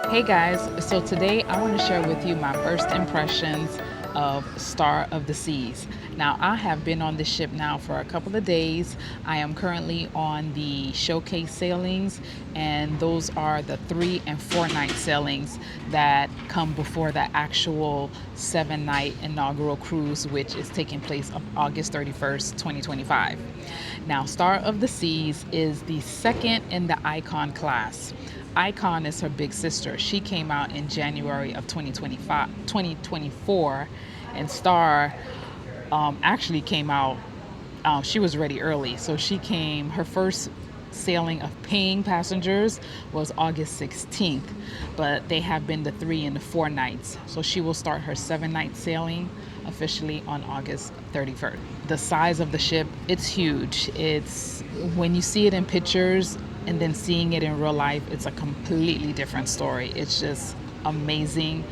Hey guys, so today I want to share with you my first impressions of Star of the Seas. Now, I have been on this ship now for a couple of days. I am currently on the showcase sailings, and those are the 3 and 4 night sailings that come before the actual 7 night inaugural cruise, which is taking place on August 31st, 2025. Now, Star of the Seas is the second in the Icon class. Icon is her big sister. She came out in January of 2024, and Star actually came out. She was ready early, so she came. Her first sailing of paying passengers was August 16th, but they have been the 3 and 4 nights. So she will start her 7 night sailing officially on August 31st. The size of the ship, it's huge. It's when you see it in pictures and then seeing it in real life, it's a completely different story. It's just amazing.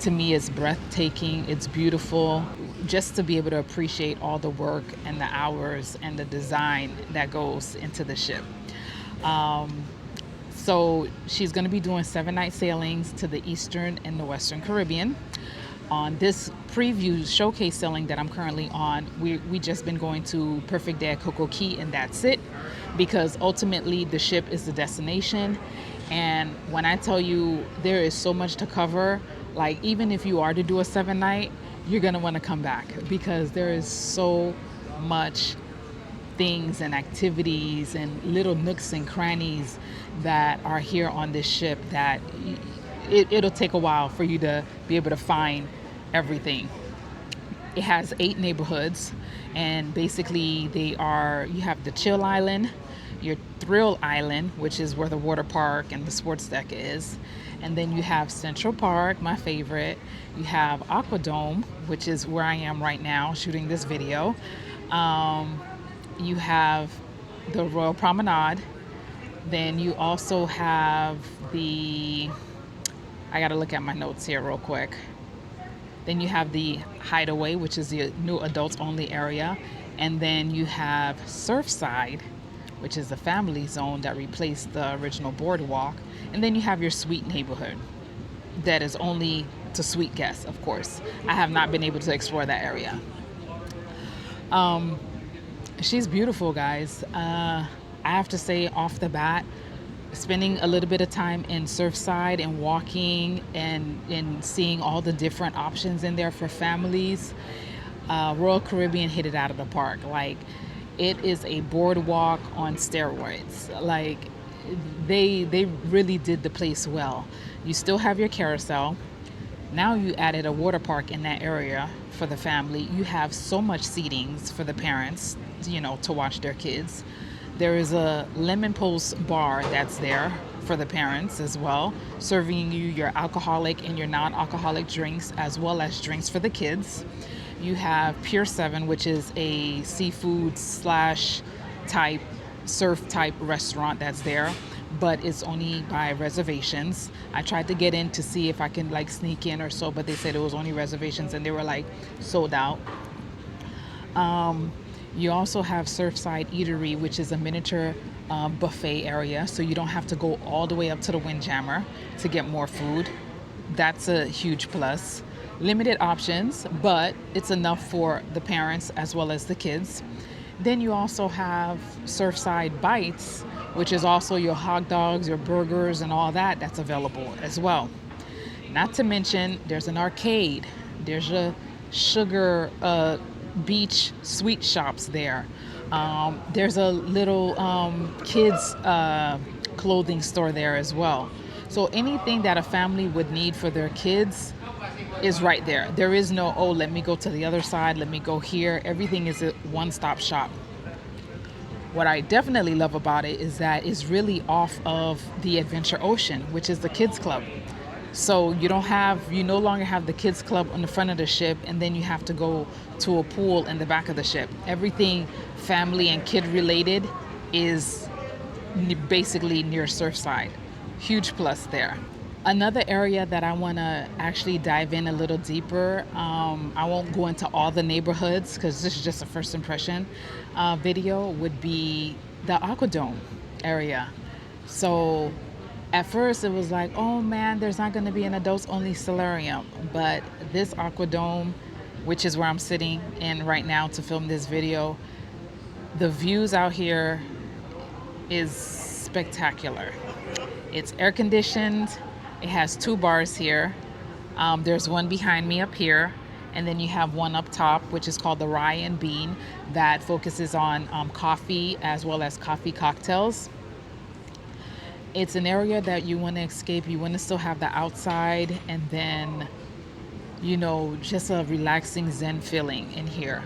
To me, it's breathtaking. It's beautiful. Just to be able to appreciate all the work and the hours and the design that goes into the ship. So she's going to be doing 7 night sailings to the Eastern and the Western Caribbean. On this preview showcase sailing that I'm currently on, we just been going to Perfect Day at Coco Key, and that's it, because ultimately the ship is the destination. And when I tell you there is so much to cover, like even if you are to do a 7 night, you're gonna want to come back because there is so much things and activities and little nooks and crannies that are here on this ship that it'll take a while for you to be able to find everything. It has 8 neighborhoods, and basically you have the Chill Island, your Thrill Island, which is where the water park and the sports deck is, and then you have Central Park, my favorite. You have Aquadome, which is where I am right now shooting this video. You have the Royal Promenade. Then you also have I gotta look at my notes here real quick. Then you have the Hideaway, which is the new adults only area. And then you have Surfside, which is the family zone that replaced the original boardwalk. And then you have your Suite neighborhood that is only to suite guests, of course. I have not been able to explore that area. She's beautiful, guys. I have to say off the bat, spending a little bit of time in Surfside and walking and seeing all the different options in there for families, Royal Caribbean hit it out of the park. Like, it is a boardwalk on steroids. Like, they really did the place well. You still have your carousel. Now you added a water park in that area for the family. You have so much seatings for the parents, to watch their kids. There is a lemon pulse bar that's there for the parents as well, serving you your alcoholic and your non-alcoholic drinks as well as drinks for the kids. You have Pier 7, which is a seafood slash type, surf type restaurant that's there, but it's only by reservations. I tried to get in to see if I can sneak in or so, but they said it was only reservations and they were sold out. You also have Surfside Eatery, which is a miniature buffet area, so you don't have to go all the way up to the Windjammer to get more food. That's a huge plus. Limited options, but it's enough for the parents as well as the kids. Then you also have Surfside Bites, which is also your hot dogs, your burgers, and all that's available as well. Not to mention, there's an arcade. There's a sugar beach sweet shops there. There's a little kids clothing store there as well. So anything that a family would need for their kids is right there. There is no, oh, let me go to the other side, let me go here. Everything is a one-stop shop. What I definitely love about it is that it's really off of the Adventure Ocean, which is the kids club. So you no longer have the kids club on the front of the ship and then you have to go to a pool in the back of the ship. Everything family and kid related is basically near Surfside. Huge plus there. Another area that I want to actually dive in a little deeper, I won't go into all the neighborhoods because this is just a first impression video, would be the Aquadome area. So At first, it was like, oh man, there's not going to be an adults only solarium. But this Aquadome, which is where I'm sitting in right now to film this video, the views out here is spectacular. It's air conditioned. It has two bars here. There's one behind me up here, and then you have one up top, which is called the Rye and Bean, that focuses on coffee as well as coffee cocktails. It's an area that you want to escape. You want to still have the outside, and then, just a relaxing Zen feeling in here.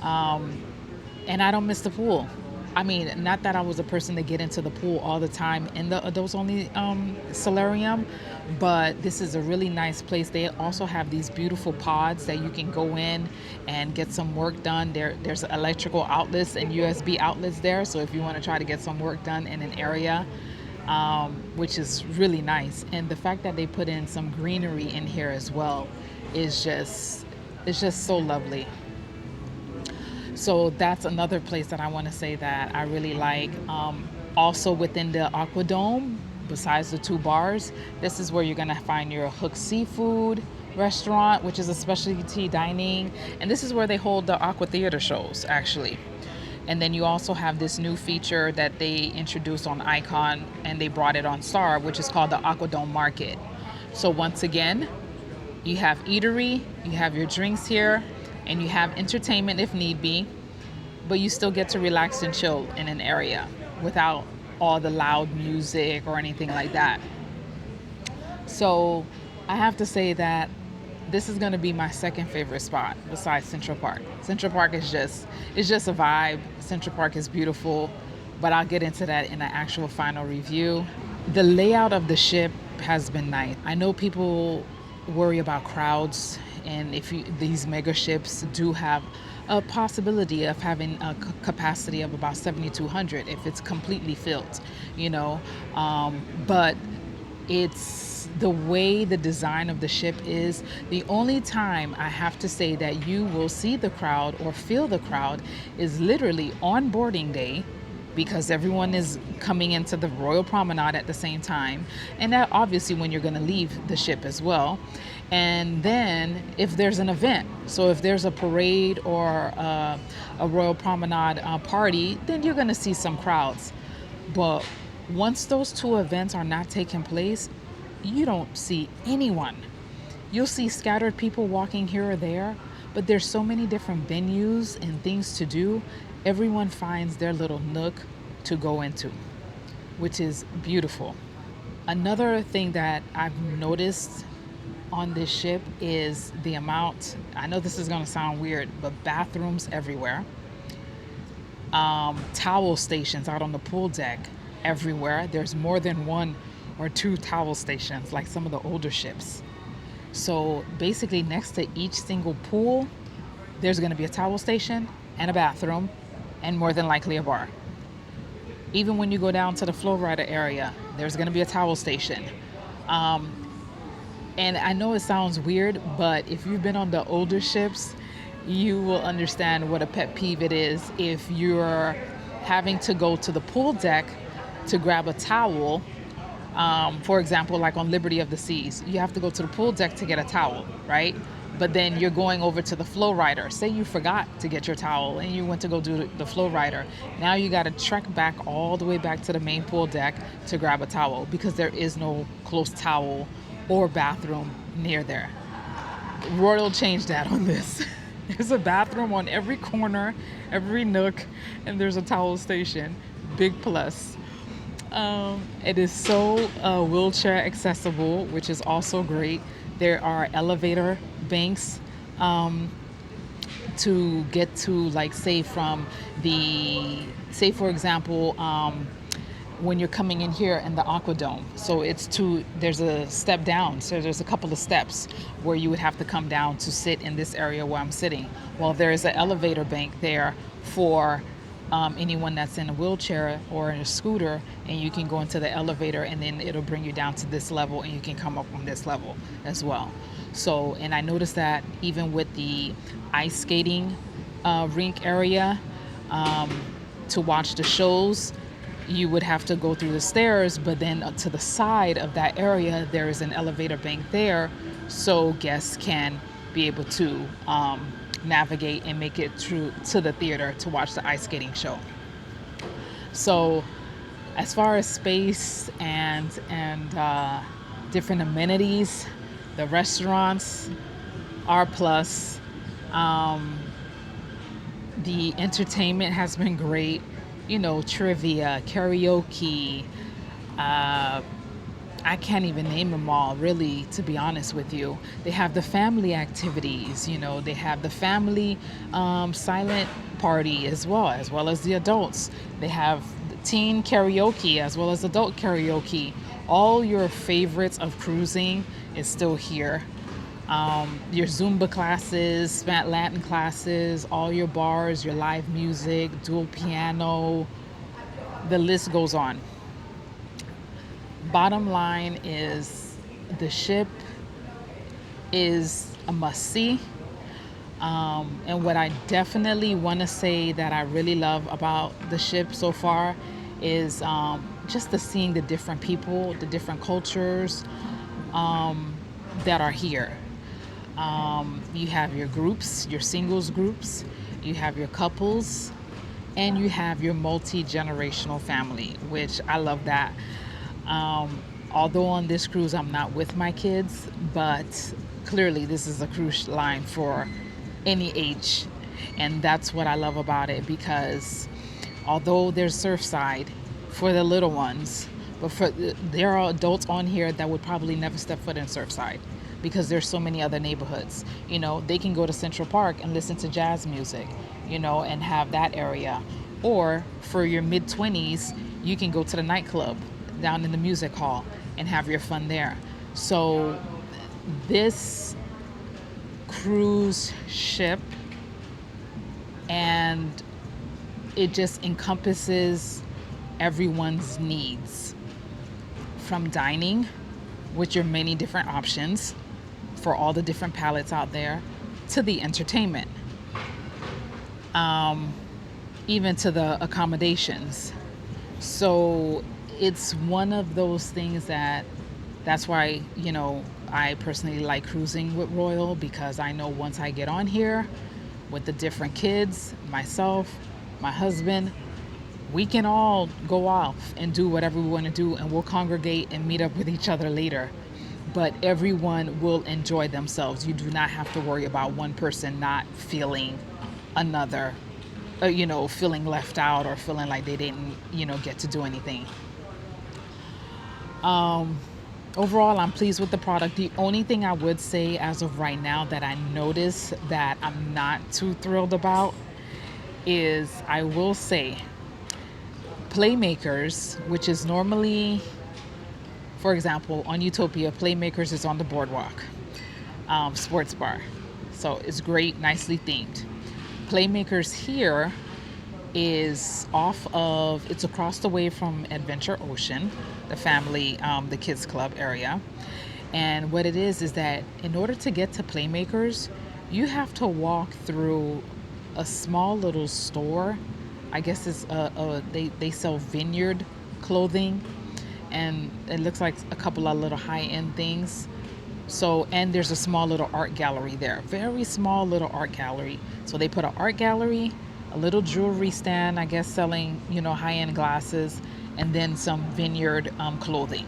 And I don't miss the pool. I mean, not that I was a person to get into the pool all the time in the adults only solarium, but this is a really nice place. They also have these beautiful pods that you can go in and get some work done. There's electrical outlets and USB outlets there. So if you want to try to get some work done in an area, which is really nice. And the fact that they put in some greenery in here as well is it's just so lovely. So that's another place that I want to say that I really like. Also within the Aquadome, besides the two bars, this is where you're going to find your Hook Seafood restaurant, which is a specialty dining. And this is where they hold the Aqua Theater shows, actually. And then you also have this new feature that they introduced on Icon, and they brought it on Star, which is called the Aquadome Market. So once again, you have eatery, you have your drinks here, and you have entertainment if need be, but you still get to relax and chill in an area without all the loud music or anything like that. So I have to say that this is going to be my second favorite spot besides Central Park. Central Park is just a vibe. Central Park is beautiful, but I'll get into that in the actual final review. The layout of the ship has been nice. I know people worry about crowds, and these mega ships do have a possibility of having a capacity of about 7,200 if it's completely filled, but it's the way the design of the ship is. The only time I have to say that you will see the crowd or feel the crowd is literally on boarding day, because everyone is coming into the Royal Promenade at the same time, and that obviously when you're going to leave the ship as well. And then if there's an event, so if there's a parade or a Royal Promenade party, then you're going to see some crowds. But once those two events are not taking place, you don't see anyone. You'll see scattered people walking here or there, but there's so many different venues and things to do. Everyone finds their little nook to go into, which is beautiful. Another thing that I've noticed on this ship is the amount, I know this is going to sound weird, but bathrooms everywhere. Towel stations out on the pool deck everywhere. There's more than one or two towel stations, like some of the older ships. So basically next to each single pool, there's going to be a towel station and a bathroom, and more than likely a bar. Even when you go down to the flow rider area, there's going to be a towel station. And I know it sounds weird, but if you've been on the older ships, you will understand what a pet peeve it is if you're having to go to the pool deck to grab a towel. For example, like on Liberty of the Seas, you have to go to the pool deck to get a towel, right? But then you're going over to the flow rider. Say you forgot to get your towel and you went to go do the flow rider. Now you got to trek back all the way back to the main pool deck to grab a towel, because there is no close towel or bathroom near there. Royal changed that on this. There's a bathroom on every corner, every nook, and there's a towel station. Big plus. It is so wheelchair accessible, which is also great. There are elevator banks to get to, like, say for example, when you're coming in here in the Aquadome. So there's a step down. So there's a couple of steps where you would have to come down to sit in this area where I'm sitting. Well, there is an elevator bank there for anyone that's in a wheelchair or in a scooter, and you can go into the elevator and then it'll bring you down to this level and you can come up on this level as well. So, and I noticed that even with the ice skating rink area to watch the shows, you would have to go through the stairs, but then to the side of that area, there is an elevator bank there, so guests can be able to navigate and make it through to the theater to watch the ice skating show. So, as far as space and different amenities, the restaurants are plus. Um, the entertainment has been great. You know, trivia, karaoke. Uh, I can't even name them all, really, to be honest with you. They have the family activities, you know, they have the family silent party as well as the adults. They have the teen karaoke as well as adult karaoke. All your favorites of cruising is still here. Your Zumba classes, Latin classes, all your bars, your live music, dual piano, the list goes on. Bottom line is the ship is a must see. And what I definitely want to say that I really love about the ship so far is just the seeing the different people, the different cultures that are here. You have your groups, your singles groups, you have your couples, and you have your multi-generational family, which I love that. Although on this cruise I'm not with my kids, but clearly this is a cruise line for any age. And that's what I love about it, because although there's Surfside for the little ones, but there are adults on here that would probably never step foot in Surfside because there's so many other neighborhoods. You know, they can go to Central Park and listen to jazz music, you know, and have that area. Or for your mid 20s, you can go to the nightclub down in the music hall and have your fun there. So this cruise ship, and it just encompasses everyone's needs, from dining with your many different options for all the different palettes out there, to the entertainment, even to the accommodations. So it's one of those things that's why, you know, I personally like cruising with Royal, because I know once I get on here with the different kids, myself, my husband, we can all go off and do whatever we want to do, and we'll congregate and meet up with each other later. But everyone will enjoy themselves. You do not have to worry about one person not feeling another, you know, feeling left out or feeling like they didn't, you know, get to do anything. Overall, I'm pleased with the product. The only thing I would say as of right now that I notice that I'm not too thrilled about is, I will say, Playmakers, which is normally, for example, on Utopia, Playmakers is on the boardwalk, sports bar. So it's great, nicely themed. Playmakers here is it's across the way from Adventure Ocean, the family, the kids club area. And what it is that in order to get to Playmakers, you have to walk through a small little store. I guess it's they sell vineyard clothing, and it looks like a couple of little high-end things. So, and there's a small little art gallery there, very small little art gallery. So they put an art gallery, a little jewelry stand, I guess, selling, you know, high-end glasses, and then some vineyard clothing.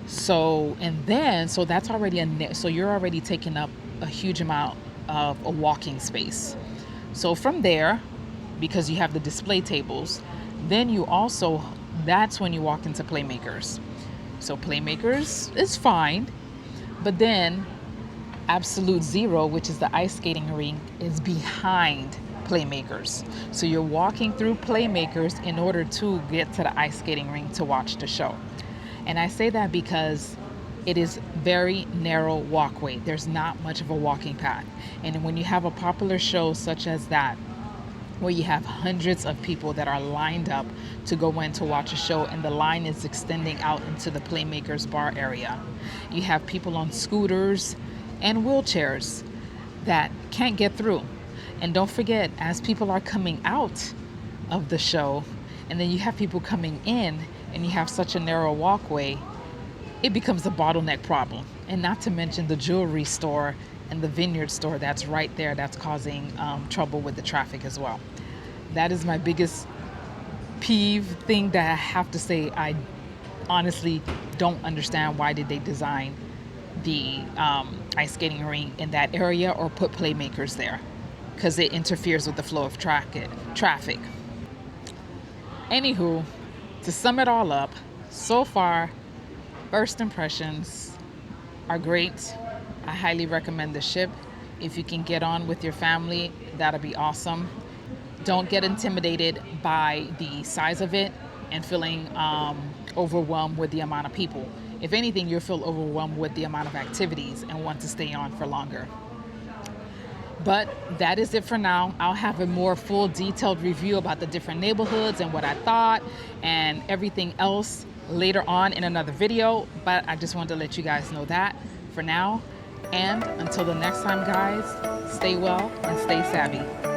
So, and then, so that's already so you're already taking up a huge amount of a walking space. So from there, because you have the display tables, then you also, that's when you walk into Playmakers. So Playmakers is fine, but then Absolute Zero, which is the ice skating rink, is behind Playmakers. So you're walking through Playmakers in order to get to the ice skating rink to watch the show. And I say that because it is very narrow walkway. There's not much of a walking path. And when you have a popular show such as that, where you have hundreds of people that are lined up to go in to watch a show, and the line is extending out into the Playmakers bar area. You have people on scooters and wheelchairs that can't get through. And don't forget, as people are coming out of the show, and then you have people coming in and you have such a narrow walkway, it becomes a bottleneck problem. And not to mention the jewelry store and the vineyard store that's right there, that's causing trouble with the traffic as well. That is my biggest peeve thing that I have to say. I honestly don't understand why did they design the ice skating rink in that area or put playmakers there, because it interferes with the flow of traffic. Anywho, to sum it all up, so far, first impressions are great. I highly recommend the ship. If you can get on with your family, that'll be awesome. Don't get intimidated by the size of it and feeling overwhelmed with the amount of people. If anything, you'll feel overwhelmed with the amount of activities and want to stay on for longer. But that is it for now. I'll have a more full detailed review about the different neighborhoods and what I thought and everything else later on in another video. But I just wanted to let you guys know that for now. And until the next time, guys, stay well and stay savvy.